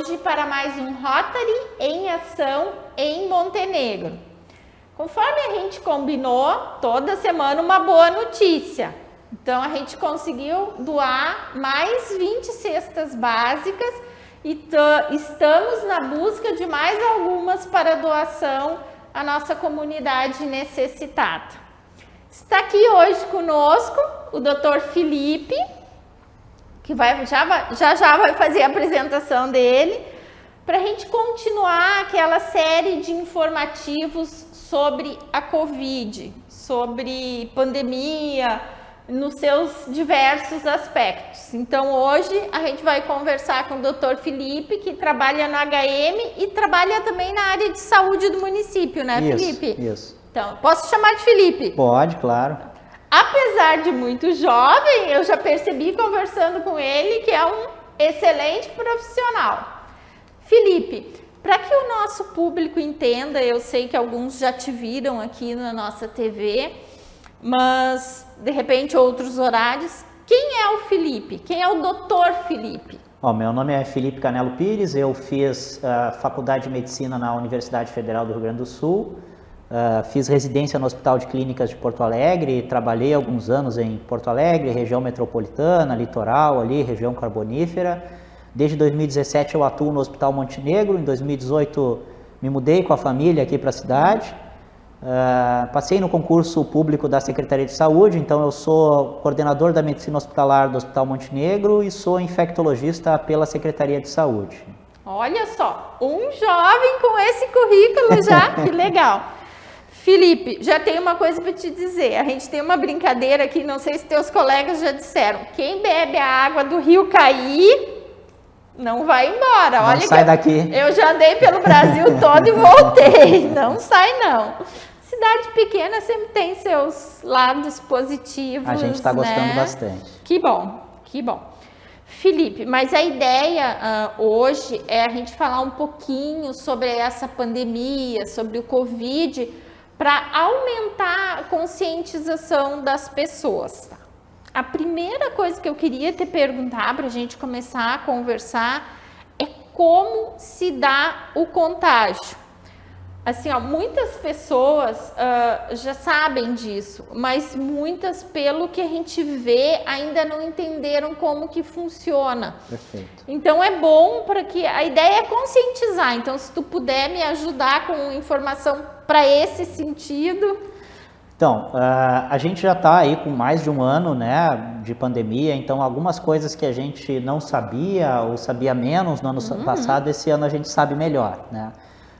hoje para mais um Rotary em Ação em Montenegro. Conforme a gente combinou, toda semana uma boa notícia. Então a gente conseguiu doar mais 20 cestas básicas e estamos na busca de mais algumas para doação à nossa comunidade necessitada. Está aqui hoje conosco o Dr. Felipe, que já vai fazer a apresentação dele, para a gente continuar aquela série de informativos sobre a Covid, sobre pandemia, nos seus diversos aspectos. Então hoje a gente vai conversar com o Dr. Felipe, que trabalha no HM e trabalha também na área de saúde do município, né, Felipe? Isso. Então, posso chamar de Felipe? Pode, claro. Apesar de muito jovem, eu já percebi conversando com ele que é um excelente profissional. Felipe, para que o nosso público entenda, eu sei que alguns já te viram aqui na nossa TV, mas de repente outros horários, quem é o Felipe? Quem é o Dr. Felipe? Meu nome é Felipe Canelo Pires, eu fiz faculdade de medicina na Universidade Federal do Rio Grande do Sul, fiz residência no Hospital de Clínicas de Porto Alegre, trabalhei alguns anos em Porto Alegre, região metropolitana, litoral ali, região carbonífera. Desde 2017 eu atuo no Hospital Montenegro, em 2018 me mudei com a família aqui para a cidade. Passei no concurso público da Secretaria de Saúde, então eu sou coordenador da medicina hospitalar do Hospital Montenegro e sou infectologista pela Secretaria de Saúde. Olha só, um jovem com esse currículo já, que legal. Felipe, já tem uma coisa para te dizer, a gente tem uma brincadeira aqui, não sei se teus colegas já disseram, quem bebe a água do Rio Caí não vai embora. Não olha, sai daqui. Eu já andei pelo Brasil todo e voltei, não sai não. Cidade pequena sempre tem seus lados positivos. A gente está gostando, né? Bastante. Que bom, que bom. Felipe, mas a ideia hoje é a gente falar um pouquinho sobre essa pandemia, sobre o Covid, para aumentar a conscientização das pessoas. A primeira coisa que eu queria te perguntar para a gente começar a conversar é como se dá o contágio. Assim, muitas pessoas já sabem disso, mas muitas, pelo que a gente vê, ainda não entenderam como que funciona. Perfeito. Então é bom para que a ideia é conscientizar. Então, se tu puder me ajudar com informação para esse sentido. Então, a gente já está aí com mais de um ano, né, de pandemia, então algumas coisas que a gente não sabia ou sabia menos no ano passado, esse ano a gente sabe melhor, né?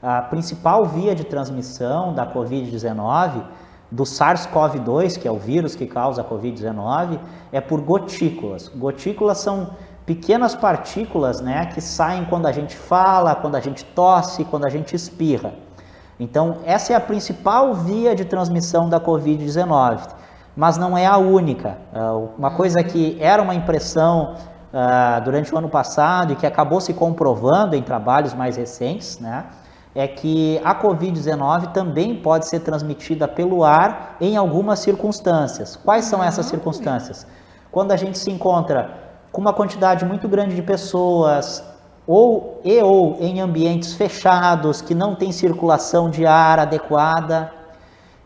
A principal via de transmissão da Covid-19, do SARS-CoV-2, que é o vírus que causa a Covid-19, é por gotículas. Gotículas são pequenas partículas, né, que saem quando a gente fala, quando a gente tosse, quando a gente espirra. Então, essa é a principal via de transmissão da Covid-19, mas não é a única. Uma coisa que era uma impressão durante o ano passado e que acabou se comprovando em trabalhos mais recentes, né, é que a Covid-19 também pode ser transmitida pelo ar em algumas circunstâncias. Quais são essas circunstâncias? Quando a gente se encontra com uma quantidade muito grande de pessoas ou em ambientes fechados, que não tem circulação de ar adequada.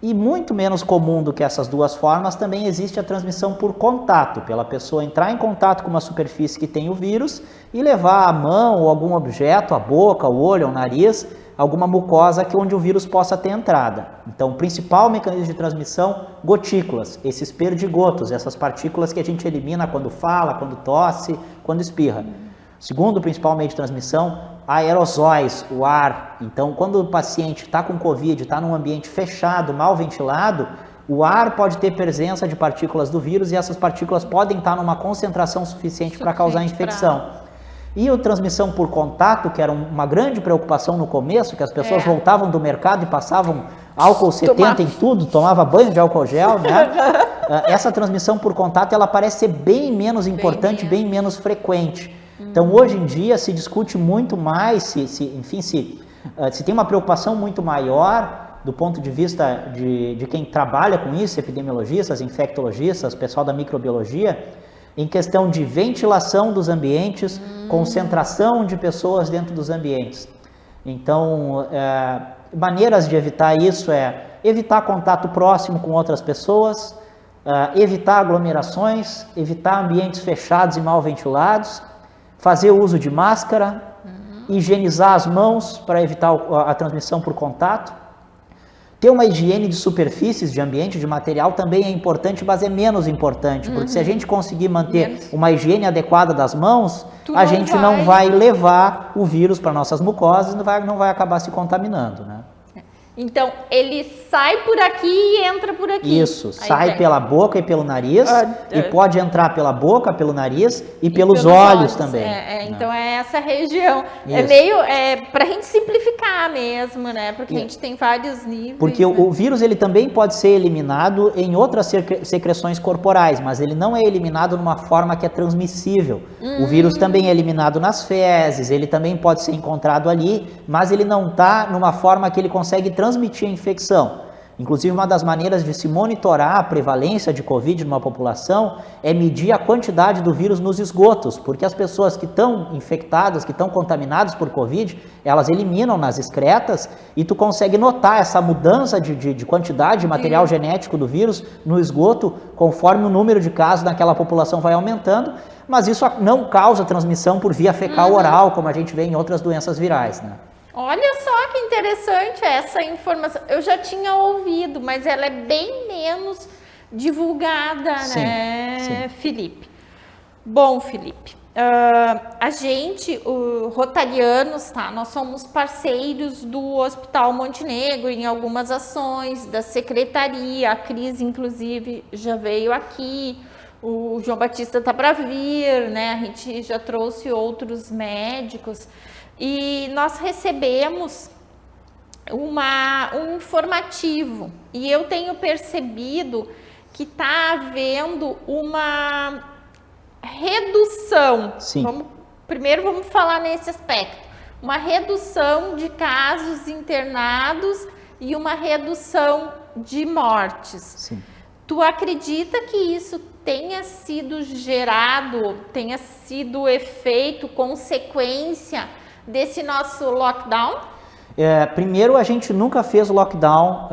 E muito menos comum do que essas duas formas, também existe a transmissão por contato, pela pessoa entrar em contato com uma superfície que tem o vírus e levar a mão ou algum objeto, a boca, o olho, o nariz, alguma mucosa onde o vírus possa ter entrada. Então, o principal mecanismo de transmissão, gotículas, esses perdigotos, essas partículas que a gente elimina quando fala, quando tosse, quando espirra. Segundo principal meio de transmissão, aerosóis, o ar. Então, quando o paciente está com Covid, está num ambiente fechado, mal ventilado, o ar pode ter presença de partículas do vírus e essas partículas podem estar numa concentração suficiente para causar infecção. E a transmissão por contato, que era uma grande preocupação no começo, que as pessoas voltavam do mercado e passavam álcool 70 em tudo, tomava banho de álcool gel, né? Essa transmissão por contato, ela parece ser bem menos importante, bem menos frequente. Então, hoje em dia, se discute muito mais, se tem uma preocupação muito maior do ponto de vista de quem trabalha com isso, epidemiologistas, infectologistas, pessoal da microbiologia, em questão de ventilação dos ambientes, concentração de pessoas dentro dos ambientes. Então, maneiras de evitar isso é evitar contato próximo com outras pessoas, evitar aglomerações, evitar ambientes fechados e mal ventilados, fazer uso de máscara, higienizar as mãos para evitar a transmissão por contato. Ter uma higiene de superfícies, de ambiente, de material também é importante, mas é menos importante, porque se a gente conseguir manter uma higiene adequada das mãos, a gente não vai levar o vírus para nossas mucosas e não vai acabar se contaminando, né? Então, ele sai por aqui e entra por aqui. Isso, sai pela boca e pelo nariz, e pode entrar pela boca, pelo nariz e pelos olhos também. Então é essa região. Isso. É meio, pra gente simplificar mesmo, né? Porque a gente tem vários níveis. Porque o vírus, ele também pode ser eliminado em outras secreções corporais, mas ele não é eliminado numa forma que é transmissível. O vírus também é eliminado nas fezes, ele também pode ser encontrado ali, mas ele não está numa forma que ele consegue transmitir a infecção. Inclusive, uma das maneiras de se monitorar a prevalência de Covid numa população é medir a quantidade do vírus nos esgotos, porque as pessoas que estão infectadas, que estão contaminadas por Covid, elas eliminam nas excretas e tu consegue notar essa mudança de quantidade de material genético do vírus no esgoto conforme o número de casos naquela população vai aumentando, mas isso não causa transmissão por via fecal oral, como a gente vê em outras doenças virais, né? Olha só que interessante essa informação. Eu já tinha ouvido, mas ela é bem menos divulgada, né, Felipe? Bom, Felipe, a gente, Rotarianos, tá? Nós somos parceiros do Hospital Montenegro em algumas ações, da secretaria, a Cris, inclusive, já veio aqui, o João Batista tá para vir, né? A gente já trouxe outros médicos. E nós recebemos um informativo e eu tenho percebido que está havendo uma redução. Primeiro vamos falar nesse aspecto. Uma redução de casos internados e uma redução de mortes. Sim. Tu acredita que isso tenha sido gerado, tenha sido efeito, consequência desse nosso lockdown? Primeiro, a gente nunca fez lockdown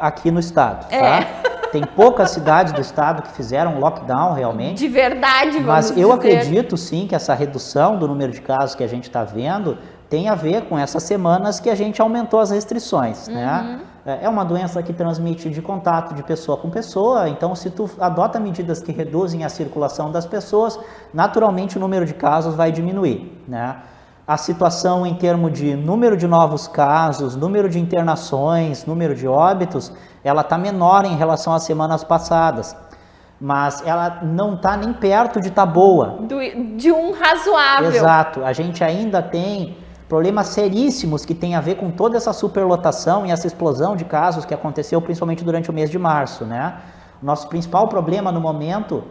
aqui no estado, tá? Tem poucas cidades do estado que fizeram lockdown realmente. De verdade, vamos mas dizer. Eu acredito sim que essa redução do número de casos que a gente está vendo tem a ver com essas semanas que a gente aumentou as restrições, né? É uma doença que transmite de contato de pessoa com pessoa, então se tu adota medidas que reduzem a circulação das pessoas, naturalmente o número de casos vai diminuir, né? A situação em termos de número de novos casos, número de internações, número de óbitos, ela está menor em relação às semanas passadas, mas ela não está nem perto de estar boa. De um razoável. Exato, a gente ainda tem problemas seríssimos que têm a ver com toda essa superlotação e essa explosão de casos que aconteceu principalmente durante o mês de março, né? Nosso principal problema no momento,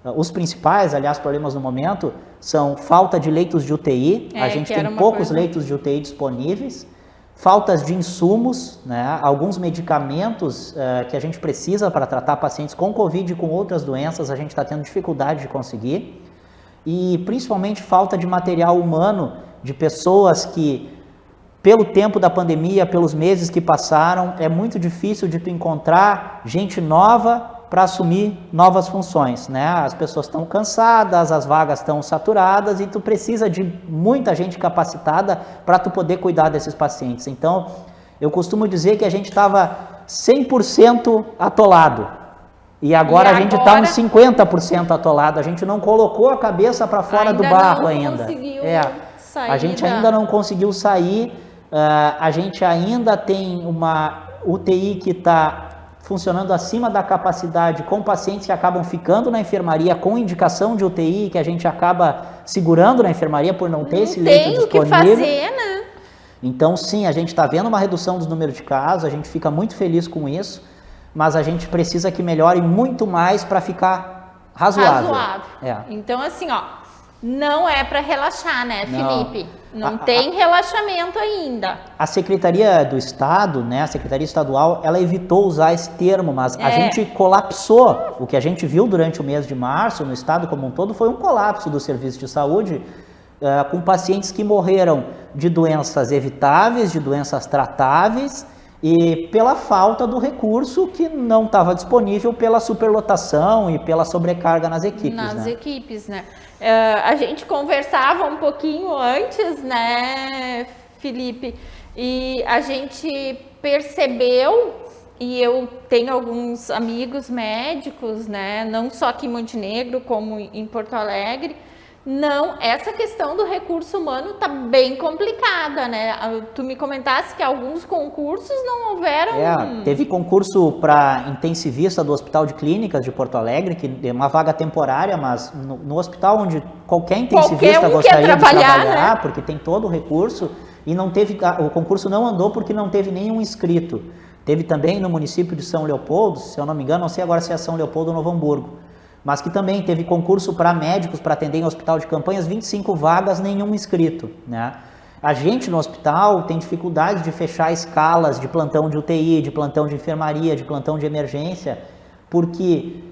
os principais, aliás, problemas no momento, são falta de leitos de UTI, a gente tem poucos leitos de UTI disponíveis, faltas de insumos, né? Alguns medicamentos que a gente precisa para tratar pacientes com Covid e com outras doenças, a gente está tendo dificuldade de conseguir, e principalmente falta de material humano, de pessoas que, pelo tempo da pandemia, pelos meses que passaram, é muito difícil de tu encontrar gente nova para assumir novas funções, né? As pessoas estão cansadas, as vagas estão saturadas e tu precisa de muita gente capacitada para tu poder cuidar desses pacientes. Então, eu costumo dizer que a gente estava 100% atolado e agora a gente está uns 50% atolado. A gente não colocou a cabeça para fora do barro ainda. A gente ainda não conseguiu sair, a gente ainda tem uma UTI que está funcionando acima da capacidade, com pacientes que acabam ficando na enfermaria com indicação de UTI, que a gente acaba segurando na enfermaria por não ter esse leito disponível. Não tem o que fazer, né? Então, sim, a gente está vendo uma redução dos números de casos, a gente fica muito feliz com isso, mas a gente precisa que melhore muito mais para ficar razoável. Então, assim, ó, não é para relaxar, né, Felipe? Não tem relaxamento ainda. A Secretaria do Estado, né, a Secretaria Estadual, ela evitou usar esse termo, mas a gente colapsou. O que a gente viu durante o mês de março, no estado como um todo, foi um colapso do serviço de saúde, com pacientes que morreram de doenças evitáveis, de doenças tratáveis, e pela falta do recurso que não estava disponível pela superlotação e pela sobrecarga nas equipes. Né? A gente conversava um pouquinho antes, né, Felipe, e a gente percebeu, e eu tenho alguns amigos médicos, né, não só aqui em Montenegro, como em Porto Alegre. Não, essa questão do recurso humano tá bem complicada, né? Tu me comentaste que alguns concursos não houveram... Teve concurso para intensivista do Hospital de Clínicas de Porto Alegre, que é uma vaga temporária, mas no hospital onde qualquer intensivista gostaria de trabalhar, né? Porque tem todo o recurso, e não teve, o concurso não andou porque não teve nenhum inscrito. Teve também no município de São Leopoldo, se eu não me engano, não sei agora se é São Leopoldo ou Novo Hamburgo, mas que também teve concurso para médicos para atender em hospital de campanhas, 25 vagas, nenhum inscrito, né? A gente no hospital tem dificuldade de fechar escalas de plantão de UTI, de plantão de enfermaria, de plantão de emergência, porque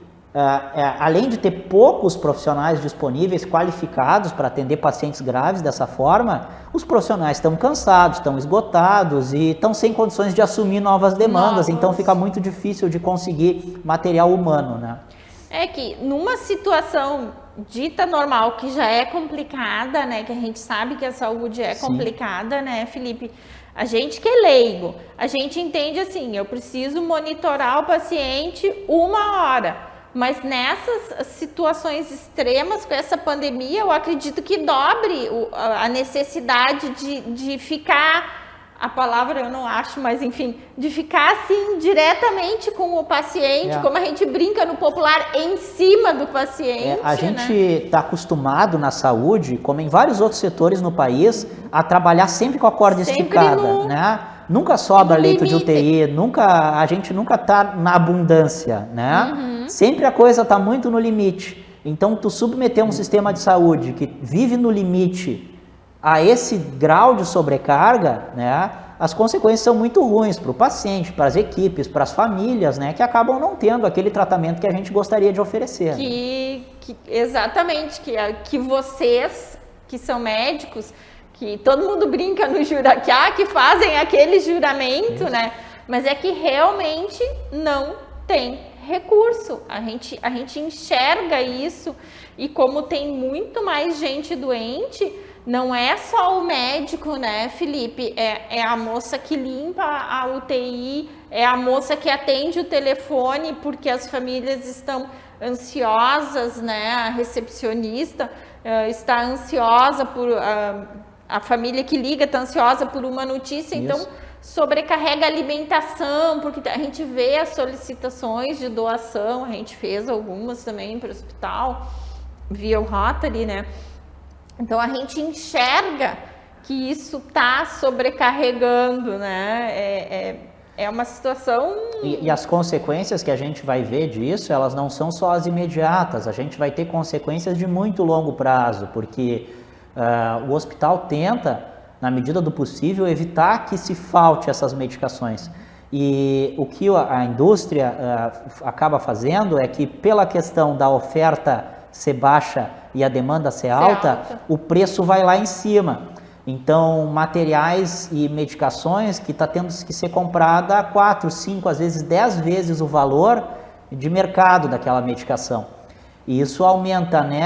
além de ter poucos profissionais disponíveis, qualificados para atender pacientes graves dessa forma, os profissionais estão cansados, estão esgotados e estão sem condições de assumir novas demandas, então fica muito difícil de conseguir material humano, né? É que numa situação dita normal, que já é complicada, né, que a gente sabe que a saúde é complicada, né, Felipe, a gente que é leigo, a gente entende assim, eu preciso monitorar o paciente 1 hora, mas nessas situações extremas com essa pandemia, eu acredito que dobre a necessidade de ficar... A palavra eu não acho, mas enfim, de ficar assim diretamente com o paciente, como a gente brinca no popular, em cima do paciente. A gente está acostumado na saúde, como em vários outros setores no país, a trabalhar sempre com a corda esticada, né? Nunca sobra leito de UTI, a gente nunca está na abundância, né? Sempre a coisa está muito no limite. Então, tu submeter um sistema de saúde que vive no limite a esse grau de sobrecarga, né, as consequências são muito ruins para o paciente, para as equipes, para as famílias, né, que acabam não tendo aquele tratamento que a gente gostaria de oferecer. Exatamente, que vocês, que são médicos, que todo mundo brinca no que fazem aquele juramento, né, mas é que realmente não tem recurso. A gente enxerga isso, e como tem muito mais gente doente, não é só o médico, né, Felipe? É a moça que limpa a UTI, é a moça que atende o telefone porque as famílias estão ansiosas, né? A recepcionista está ansiosa a família que liga está ansiosa por uma notícia, então sobrecarrega a alimentação, porque a gente vê as solicitações de doação, a gente fez algumas também para o hospital, via o Rotary, né? Então, a gente enxerga que isso está sobrecarregando, né? É uma situação... E as consequências que a gente vai ver disso, elas não são só as imediatas. A gente vai ter consequências de muito longo prazo, porque o hospital tenta, na medida do possível, evitar que se falte essas medicações. E o que a indústria acaba fazendo é que, pela questão da oferta ser baixa e a demanda ser alta, o preço vai lá em cima. Então, materiais e medicações que está tendo que ser comprada a 4, 5, às vezes 10 vezes o valor de mercado daquela medicação. E isso aumenta, né,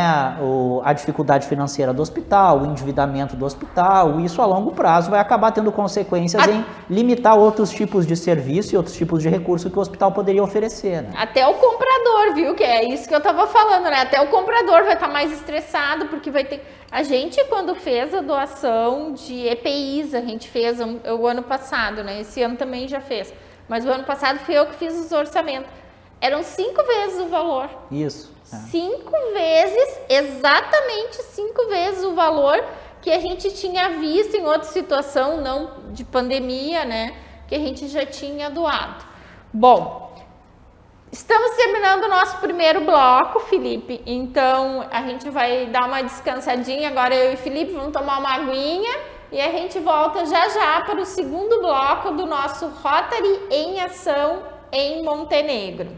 a dificuldade financeira do hospital, o endividamento do hospital, e isso a longo prazo vai acabar tendo consequências em limitar outros tipos de serviço e outros tipos de recurso que o hospital poderia oferecer. Né? Até o comprador, viu, que é isso que eu estava falando, né? Até o comprador vai estar mais estressado, porque vai ter... A gente, quando fez a doação de EPIs, a gente fez o ano passado, né? Esse ano também já fez, mas o ano passado fui eu que fiz os orçamentos. Eram 5 vezes o valor. Isso. 5 vezes, exatamente 5 vezes o valor que a gente tinha visto em outra situação, não de pandemia, né? Que a gente já tinha doado. Bom, Estamos terminando o nosso primeiro bloco, Felipe, então a gente vai dar uma descansadinha, agora eu e Felipe vamos tomar uma aguinha e a gente volta já já para o segundo bloco do nosso Rotary em Ação em Montenegro.